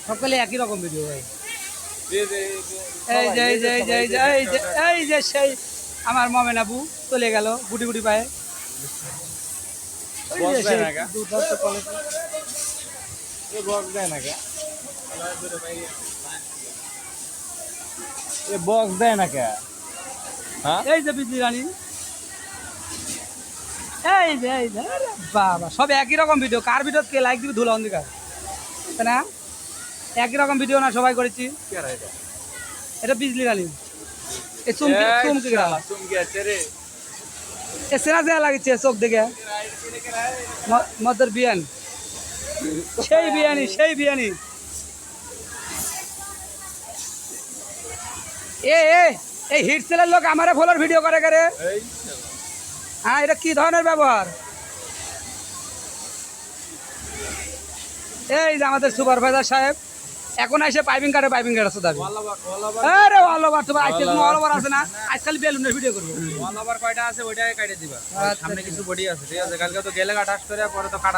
সকলে একই রকম ভিডিও ভাই। এই যে সেই আমার মমেন আবু চলে গেল গুটি গুটি পায়ে। বক্স দেয় না কে? এই যে বিজলি রানী, এই যে বাবা সব একই রকম ভিডিও। কার ভিডিও কে লাইক দিবি ধুলা অন্ধকার, তাই না? একই রকম ভিডিও না সবাই করেছি। এটা বিজলি রানী, এই চুমকি চুমকি এ সেনা দেয়া লাগছে চোখ দেখে। মদের বিয়ান, সেই বিয়ানি সেই বিয়ানি। এই হিট সেলের লোক আমারে ফলোর ভিডিও করে করে। হ্যাঁ, এটা কি ধরনের ব্যবহার? এই যে আমাদের সুপারভাইজার সাহেব এখন এসে পাইপিং কাটে, পাইপিং কাটে দাবি। আরে অলওভার তোমার আজকে কোনো অলওভার আছে না? আজকাল বেলুনের ভিডিও করবো। অলওভার কয়টা আছে ওইটাই কাটে দিবা। সামনে কিছু বডি আছে, ঠিক আছে? কালকে তো গেলে কাটাস করে পরে তো কাটা